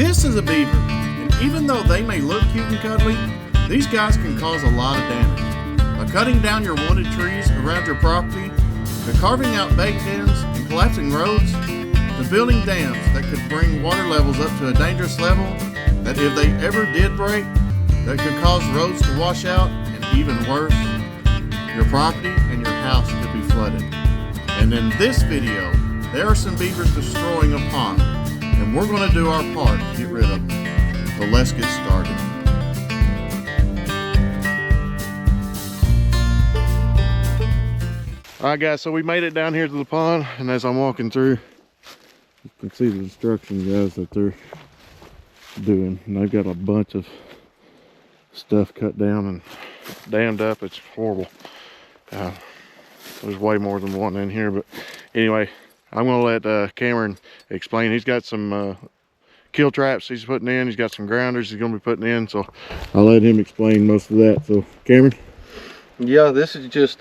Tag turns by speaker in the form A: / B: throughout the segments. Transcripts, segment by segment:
A: This is a beaver, and even though they may look cute and cuddly, these guys can cause a lot of damage. By cutting down your wanted trees around your property, to carving out bait dens and collapsing roads, to building dams that could bring water levels up to a dangerous level that if they ever did break, that could cause roads to wash out, and even worse, your property and your house could be flooded. And in this video, there are some beavers destroying a pond, and we're going to do our part to get rid of them. So let's get started. Alright guys, so we made it down here to the pond, and as I'm walking through, you can see the destruction, guys, that they're doing. And they've got a bunch of stuff cut down and dammed up. It's horrible. There's way more than one in here, but anyway, I'm going to let Cameron explain. He's got some kill traps he's putting in. He's got some grounders he's going to be putting in, so I'll let him explain most of that. So Cameron?
B: Yeah, this is just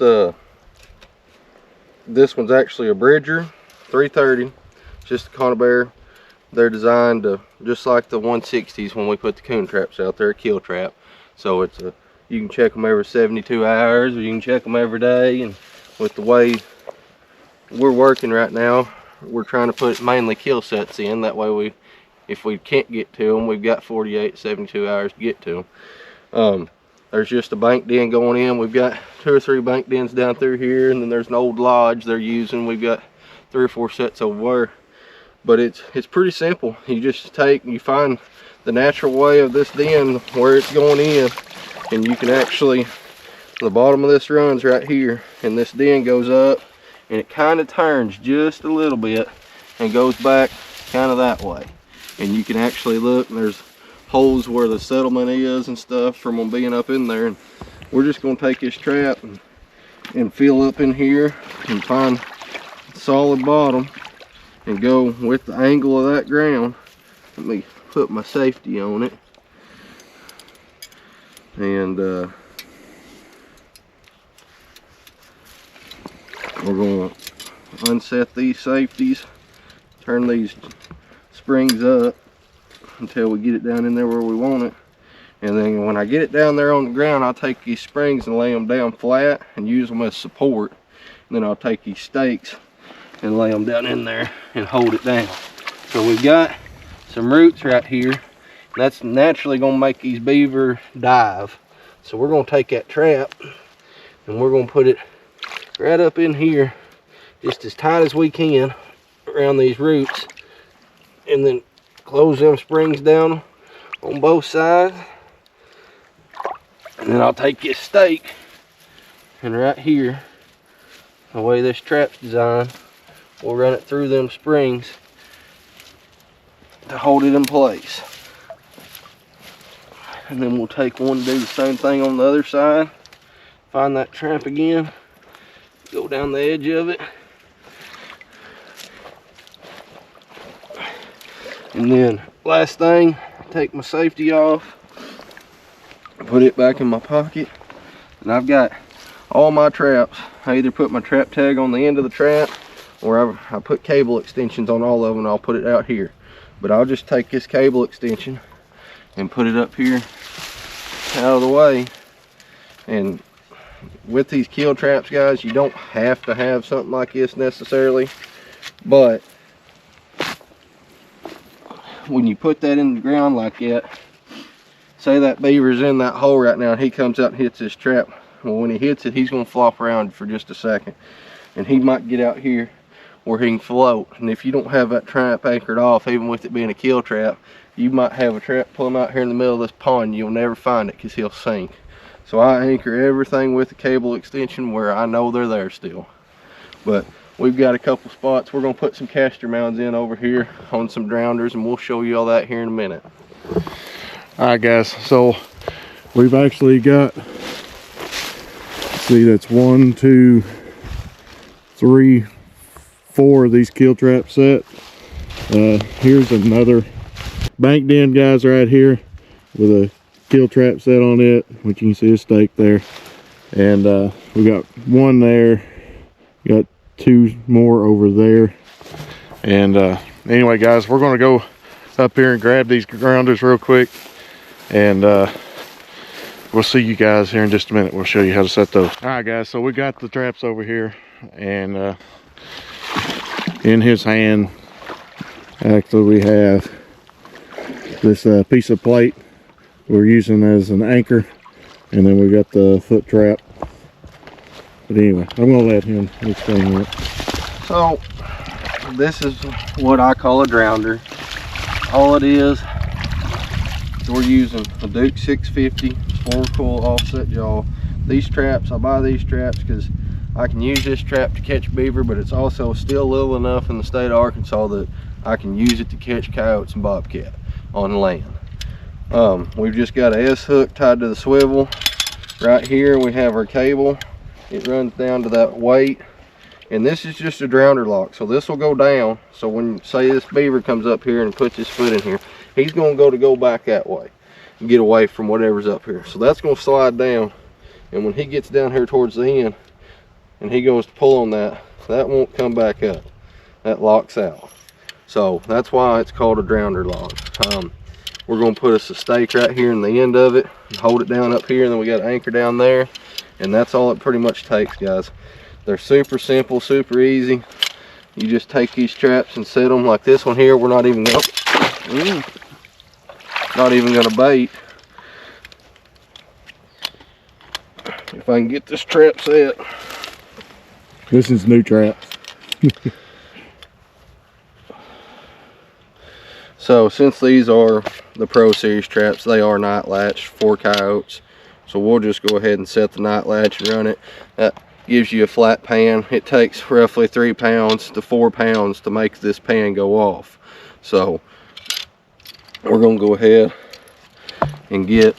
B: this one's actually a Bridger 330. It's just a conibear. They're designed to just like the 160s when we put the coon traps out there, a kill trap. So it's a, you can check them every 72 hours, or you can check them every day. And with the way we're working right now, we're trying to put mainly kill sets in. That way, if we can't get to them, we've got 48, 72 hours to get to them. There's just a bank den going in. We've got 2 or 3 bank dens down through here, and then there's an old lodge they're using. We've got 3 or 4 sets over there. But it's pretty simple. You just you find the natural way of this den where it's going in, and you can actually, the bottom of this runs right here, and this den goes up, and it kind of turns just a little bit and goes back kind of that way. And you can actually look, and there's holes where the settlement is and stuff from them being up in there. And we're just going to take this trap and fill up in here and find solid bottom and go with the angle of that ground. Let me put my safety on it, and we're going to unset these safeties, turn these springs up until we get it down in there where we want it. And then when I get it down there on the ground, I'll take these springs and lay them down flat and use them as support. And then I'll take these stakes and lay them down in there and hold it down. So we've got some roots right here. That's naturally going to make these beaver dive. So we're going to take that trap and we're going to put it right up in here, just as tight as we can around these roots, and then close them springs down on both sides. And then I'll take this stake, and right here, the way this trap's designed, we'll run it through them springs to hold it in place. And then we'll take one and do the same thing on the other side. Find that trap again, go down the edge of it, and then last thing, take my safety off, put it back in my pocket. And I've got all my traps. I either put my trap tag on the end of the trap, or I put cable extensions on all of them, and I'll put it out here. But I'll just take this cable extension and put it up here out of the way. And with these kill traps, guys, you don't have to have something like this necessarily, but when you put that in the ground like that, say that beaver's in that hole right now and he comes out and hits this trap, well, when he hits it, he's going to flop around for just a second, and he might get out here where he can float. And if you don't have that trap anchored off, even with it being a kill trap, you might have a trap pull him out here in the middle of this pond, you'll never find it because he'll sink. So I anchor everything with the cable extension where I know they're there still. But we've got a couple spots. We're going to put some castor mounds in over here on some drowners, and we'll show you all that here in a minute.
A: All right guys, so we've actually got, see, that's 1, 2, 3, 4 of these kill traps set. Here's another bank den, guys, right here with a kill trap set on it, which you can see a stake there. And we got one there, got 2 more over there. And anyway guys, we're going to go up here and grab these grounders real quick, and we'll see you guys here in just a minute. We'll show you how to set those. All right, guys, so we got the traps over here, and in his hand, actually, we have this piece of plate we're using as an anchor, and then we got the foot trap. But anyway, I'm gonna let him explain it.
B: So this is what I call a grounder. All it is, we're using a Duke 650 4-coil offset jaw. These traps, I buy these traps because I can use this trap to catch beaver, but it's also still little enough in the state of Arkansas that I can use it to catch coyotes and bobcat on land. We've just got a S-hook tied to the swivel. Right here we have our cable. It runs down to that weight, and this is just a grounder lock, so this will go down. So when, say, this beaver comes up here and puts his foot in here, he's going to go back that way and get away from whatever's up here. So that's going to slide down, and when he gets down here towards the end and he goes to pull on that, that won't come back up. That locks out. So that's why it's called a grounder lock. We're going to put us a stake right here in the end of it and hold it down up here, and then we got an anchor down there, and that's all it pretty much takes, guys. They're super simple, super easy. You just take these traps and set them like this one here. We're not even gonna bait. If I can get this trap set.
A: This is new traps.
B: So since these are the Pro Series traps, they are night latched for coyotes. So we'll just go ahead and set the night latch and run it. That gives you a flat pan. It takes roughly 3 pounds to 4 pounds to make this pan go off. So we're gonna go ahead and get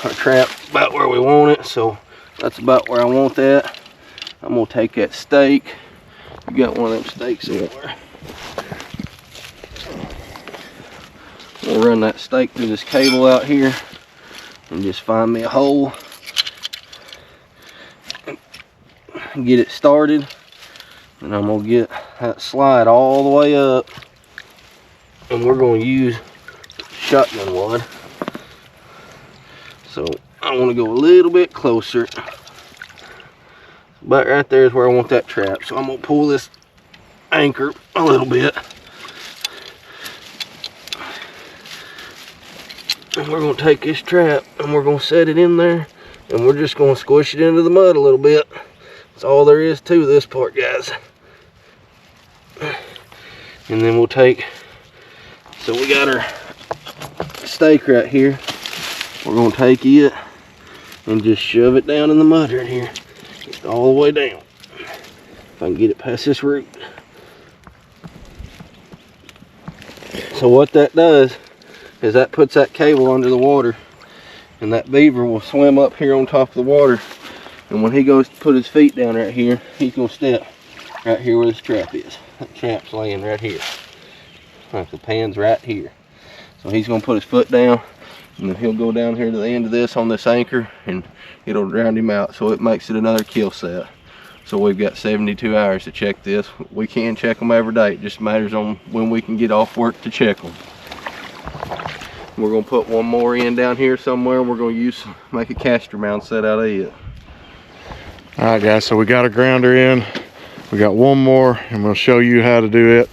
B: our trap about where we want it. So that's about where I want that. I'm gonna take that stake. You got one of them stakes somewhere. We'll run that stake through this cable out here and just find me a hole and get it started. And I'm gonna get that slide all the way up, and we're gonna use shotgun wad. So I want to go a little bit closer. About right there is where I want that trap. So I'm gonna pull this anchor a little bit. And we're going to take this trap and we're going to set it in there, and we're just going to squish it into the mud a little bit. That's all there is to this part, guys. And then we'll take, so we got our stake right here. We're going to take it and just shove it down in the mud right here. Get all the way down. If I can get it past this root. So what that does is that puts that cable under the water, and that beaver will swim up here on top of the water, and when he goes to put his feet down right here, he's going to step right here where this trap is. That trap's laying right here. Like the pan's right here. So he's going to put his foot down, and then he'll go down here to the end of this on this anchor, and it'll drown him out. So it makes it another kill set. So we've got 72 hours to check this. We can check them every day. It just matters on when we can get off work to check them. We're going to put one more in down here somewhere. We're going to make a caster mount set out of it.
A: All right, guys, so we got a grounder in. We got one more, and we'll show you how to do it.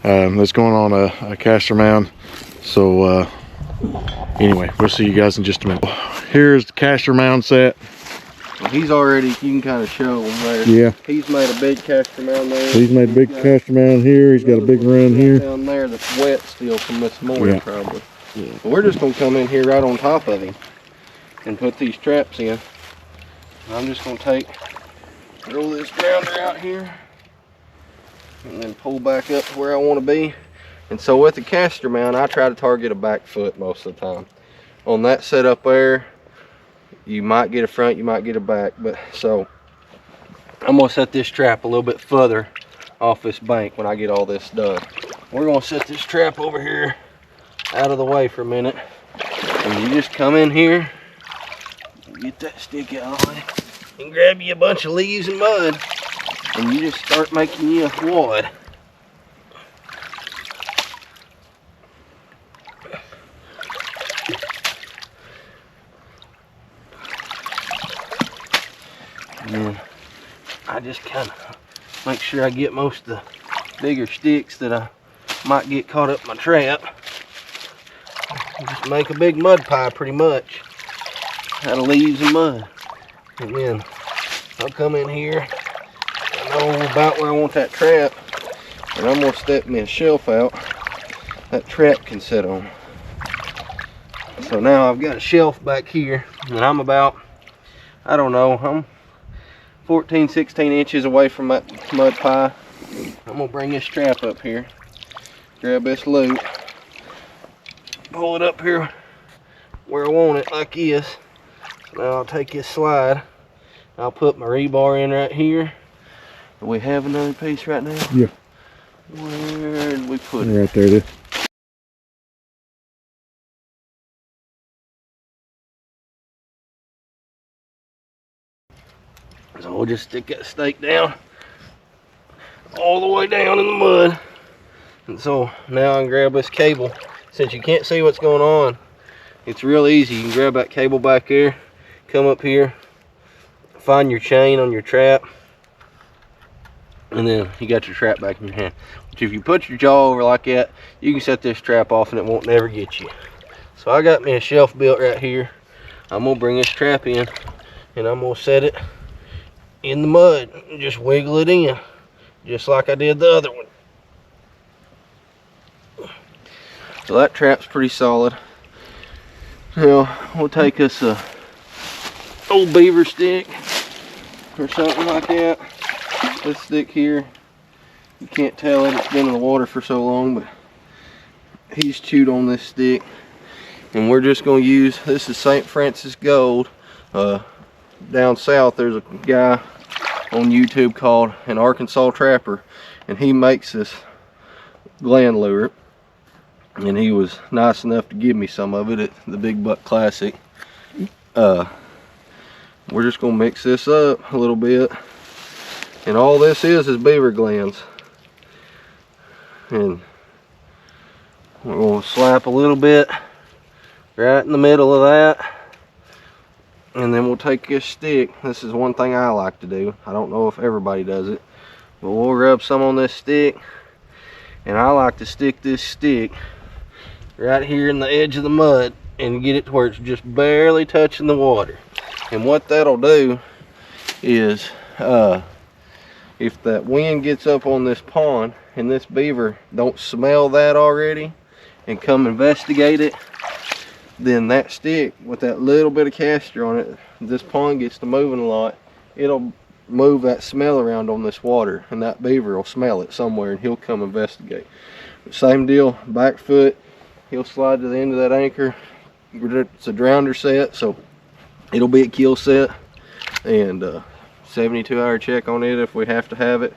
A: That's going on a caster mound. So anyway, we'll see you guys in just a minute. Here's the caster mound set.
B: He's already, you can kind of show him there.
A: Yeah.
B: He's made a big caster mound there.
A: He's made a big caster mound here. He's got a big run here.
B: Down there that's wet still from this morning,
A: yeah.
B: Probably. Yeah. But we're just going to come in here right on top of him and put these traps in. And I'm just going to roll this grounder out here and then pull back up to where I want to be. And so with the caster mount, I try to target a back foot most of the time. On that setup there, you might get a front, you might get a back. But so I'm going to set this trap a little bit further off this bank when I get all this done. We're going to set this trap over here out of the way for a minute, and you just come in here, get that stick out of the way, and grab you a bunch of leaves and mud, and you just start making you a wad. just kind of make sure I get most of the bigger sticks that I might get caught up in my trap. Just make a big mud pie pretty much out of leaves and mud. And then I'll come in here, I know about where I want that trap, and I'm gonna step me a shelf out that trap can sit on. So now I've got a shelf back here, and I'm about, I don't know, I'm 14, 16 inches away from that mud pie. I'm gonna bring this trap up here, grab this loop, pull it up here where I want it, like this. Now I'll take this slide, I'll put my rebar in right here. Do we have another piece right now?
A: Yeah.
B: Where did we put it?
A: Right there, dude.
B: So we'll just stick that stake down all the way down in the mud. And so now I can grab this cable. Since you can't see what's going on, it's real easy. You can grab that cable back there, come up here, find your chain on your trap, and then you got your trap back in your hand. But if you put your jaw over like that, you can set this trap off and it won't never get you. So I got me a shelf built right here. I'm gonna bring this trap in and I'm gonna set it in the mud and just wiggle it in, just like I did the other one. So that trap's pretty solid. Now we'll take us a old beaver stick or something like that. This stick here, you can't tell it, it's been in the water for so long, but he's chewed on this stick. And we're just going to use, this is St. Francis Gold. Down south there's a guy on YouTube called an Arkansas Trapper, and he makes this gland lure, and he was nice enough to give me some of it at the Big Buck Classic. We're just going to mix this up a little bit, and all this is beaver glands, and we're going to slap a little bit right in the middle of that. And then we'll take this stick. This is one thing I like to do. I don't know if everybody does it, but we'll rub some on this stick. And I like to stick this stick right here in the edge of the mud and get it to where it's just barely touching the water. And what that'll do is, if that wind gets up on this pond and this beaver don't smell that already and come investigate it, then that stick with that little bit of castor on it, this pond gets to moving a lot, it'll move that smell around on this water, and that beaver will smell it somewhere and he'll come investigate. Same deal, back foot, he'll slide to the end of that anchor. It's a drowner set, so it'll be a kill set, and 72-hour check on it if we have to have it.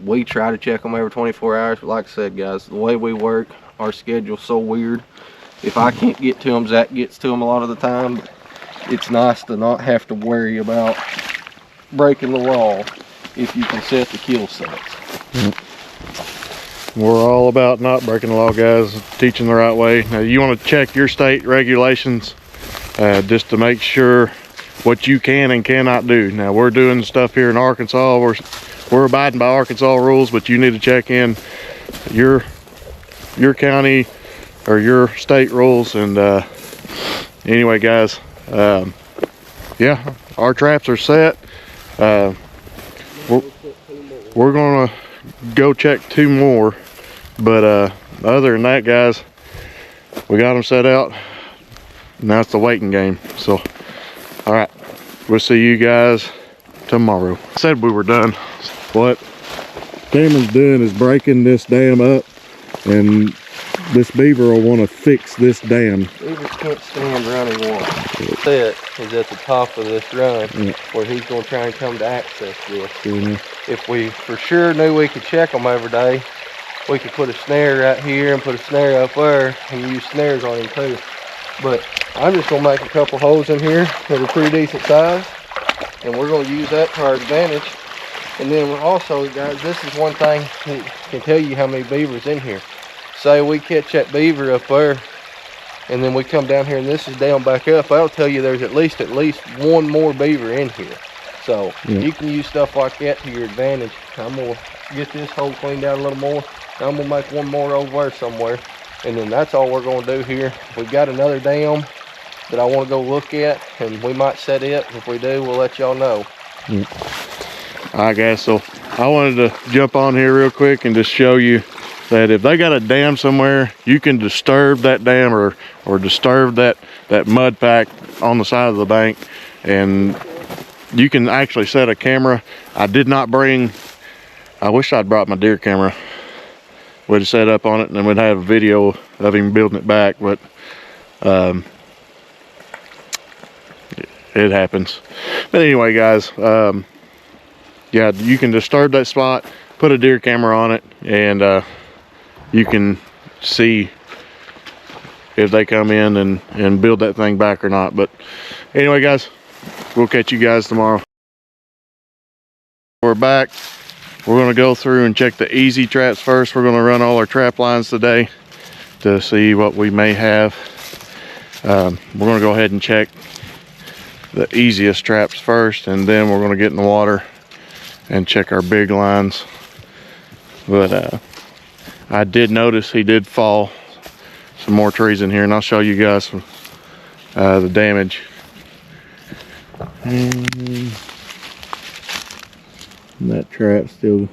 B: We try to check them every 24 hours, but like I said, guys, the way we work, our schedule's so weird. If I can't get to them, Zach gets to them a lot of the time. But it's nice to not have to worry about breaking the law if you can set the kill sets.
C: We're all about not breaking the law, guys, teaching the right way. Now you want to check your state regulations just to make sure what you can and cannot do. Now we're doing stuff here in Arkansas, we're abiding by Arkansas rules, but you need to check in your county or your state rules. And anyway, guys, yeah, our traps are set. We're gonna go check 2 more, but other than that, guys, we got them set out. Now it's the waiting game. So all right, we'll see you guys tomorrow. I said we were done. What Cameron's doing is breaking this dam up, and this beaver will want to fix this dam.
B: Beavers can't stand running water. The set is at the top of this run, where he's going to try and come to access this. If we for sure knew we could check them every day, we could put a snare right here and put a snare up there and use snares on him too. But I'm just going to make a couple holes in here that are pretty decent size, and we're going to use that to our advantage. And then we're also, guys, this is one thing that can tell you how many beavers in here. Say we catch that beaver up there, and then we come down here and this is down back up, I'll tell you there's at least 1 more beaver in here. So So
C: Yeah.
B: you can use stuff like that to your advantage. I'm gonna get this hole cleaned out a little more. I'm gonna make one more over there somewhere, and then that's all we're gonna do here. We got another dam that I want to go look at, and we might set it. If we do, we'll let y'all know.
C: Yeah. I guess so. I wanted to jump on here real quick and just show you that if they got a dam somewhere, you can disturb that dam or disturb that mud pack on the side of the bank, and you can actually set a camera. I did not bring, I wish I'd brought my deer camera. We'd have set up on it and then we'd have a video of him building it back, but it happens. But anyway, guys, yeah, you can disturb that spot, put a deer camera on it, and you can see if they come in and build that thing back or not. But anyway, guys, we'll catch you guys tomorrow. We're back. We're gonna go through and check the easy traps first. We're gonna run all our trap lines today to see what we may have. We're gonna go ahead and check the easiest traps first, and then we're gonna get in the water and check our big lines. But I did notice he did fall some more trees in here, and I'll show you guys some, the damage. And that trap's still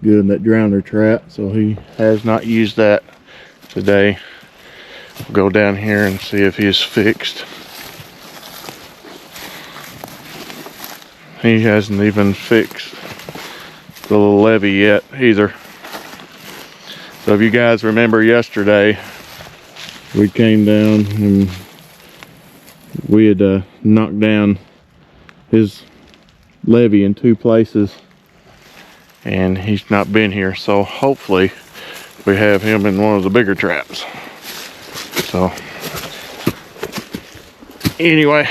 C: good, that drowner trap, so he has not used that today. We'll go down here and see if he is fixed. He hasn't even fixed the little levee yet either. So if you guys remember yesterday, we came down and we had knocked down his levee in 2 places, and he's not been here. So hopefully we have him in one of the bigger traps. So anyway,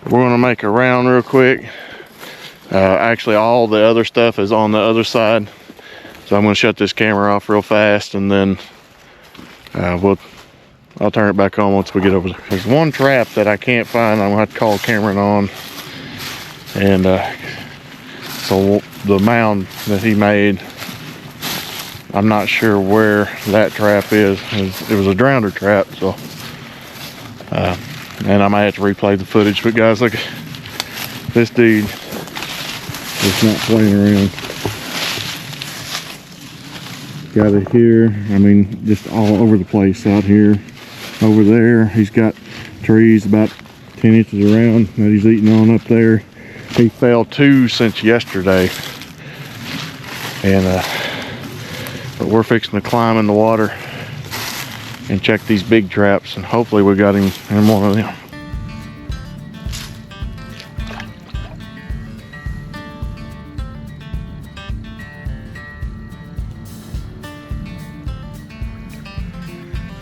C: we're gonna make a round real quick. Actually, all the other stuff is on the other side, so I'm gonna shut this camera off real fast, and then I'll turn it back on once we get over there. There's one trap that I can't find. I'm gonna have to call Cameron on, and so the mound that he made, I'm not sure where that trap is. It was a drowner trap, so and I might have to replay the footage. But guys, look, this dude is not playing around. Got it here, I mean, just all over the place out here. Over there, he's got trees about 10 inches around that he's eating on up there. He fell 2 since yesterday. And but we're fixing to climb in the water and check these big traps, and hopefully we got him in one of them.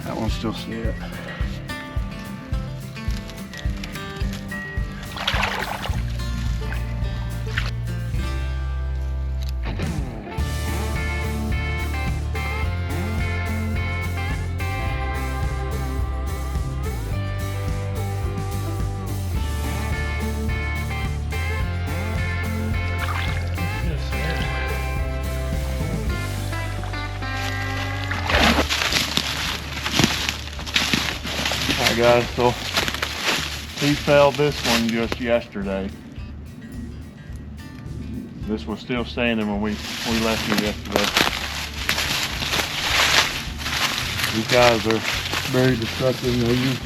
C: That one's still set. Alright guys, so he fell this one just yesterday. This was still standing when we left here yesterday. These guys are very destructive. They use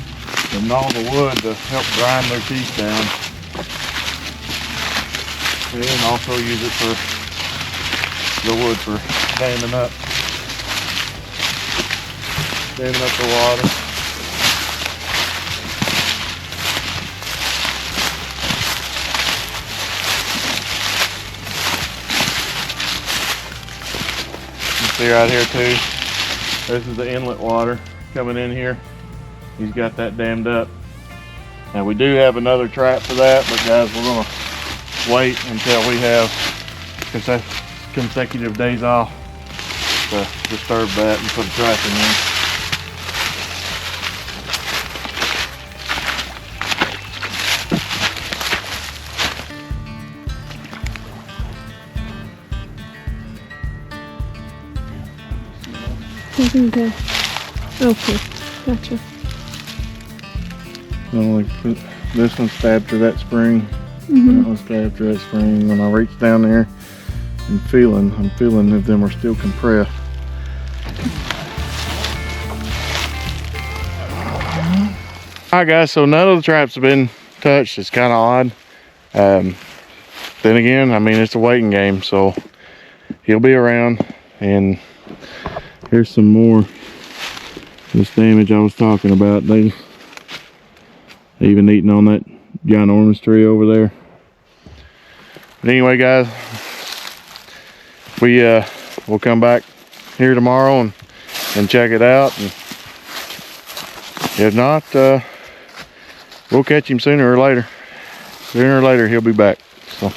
C: to gnaw the wood to help grind their teeth down. And also use it for the wood for standing up the water. See right here too, this is the inlet water coming in here. He's got that dammed up. Now we do have another trap for that, but guys, we're gonna wait until we have consecutive days off to disturb that and put a trap in there.
D: Okay. Okay. Gotcha.
C: This one stabbed through that spring.
D: Mm-hmm.
C: That one stabbed through that spring. When I reached down there and I'm feeling that them are still compressed. Alright guys, so none of the traps have been touched. It's kind of odd. Then again, I mean, it's a waiting game, so he'll be around. And here's some more this damage I was talking about. They even eating on that ginormous tree over there. But anyway guys, we'll come back here tomorrow and check it out, and if not, we'll catch him sooner or later. Sooner or later he'll be back. So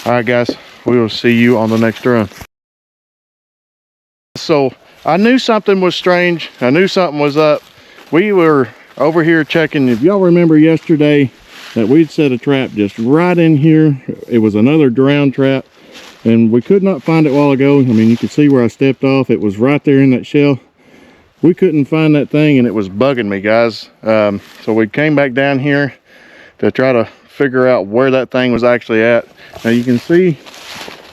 C: all right guys, we will see you on the next run. So I knew something was strange. I knew something was up. We were over here checking. If y'all remember yesterday that we'd set a trap just right in here. It was another drown trap, and we could not find it a while ago. I mean, you can see where I stepped off. It was right there in that shell. We couldn't find that thing, and it was bugging me, guys. So we came back down here to try to figure out where that thing was actually at. Now you can see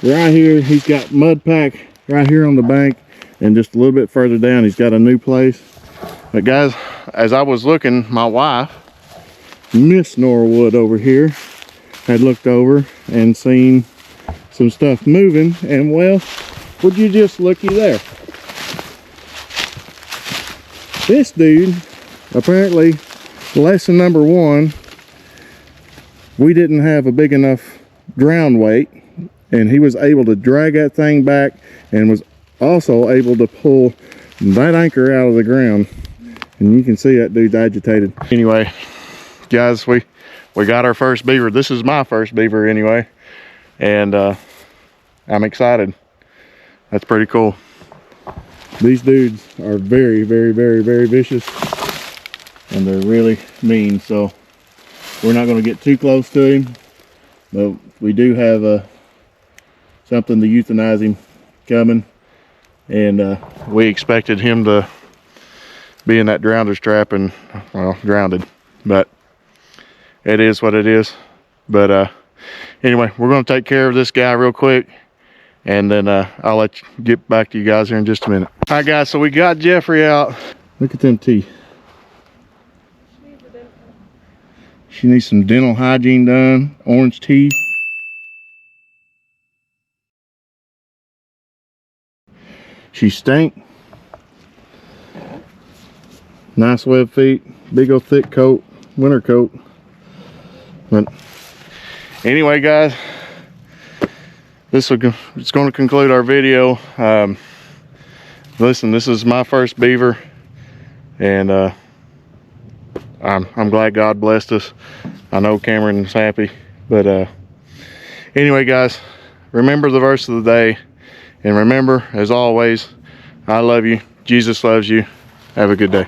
C: right here, he's got mud pack right here on the bank, and just a little bit further down, he's got a new place. But guys, as I was looking, my wife, Miss Norwood over here, had looked over and seen some stuff moving, and well, would you just looky there. This dude, apparently, lesson number one, we didn't have a big enough drown weight, and he was able to drag that thing back and was also able to pull that anchor out of the ground. And you can see that dude's agitated. Anyway, guys, we got our first beaver. This is my first beaver anyway, and I'm excited. That's pretty cool. These dudes are very, very, very, very vicious, and they're really mean, so we're not going to get too close to him, but we do have something to euthanize him coming, and we expected him to be in that drownder's trap and, well, drowned. But it is what it is. But anyway, we're going to take care of this guy real quick, and then I'll let you get back to you guys here in just a minute. All right guys, so we got Jeffrey out. Look at them teeth. She needs some dental hygiene done. Orange teeth. She stink. Nice web feet, big old thick coat, winter coat. But anyway guys, it's going to conclude our video. Listen, this is my first beaver, and I'm glad God blessed us. I know Cameron's happy, but anyway guys, remember the verse of the day, and remember, as always, I love you, Jesus loves you. Have a good day.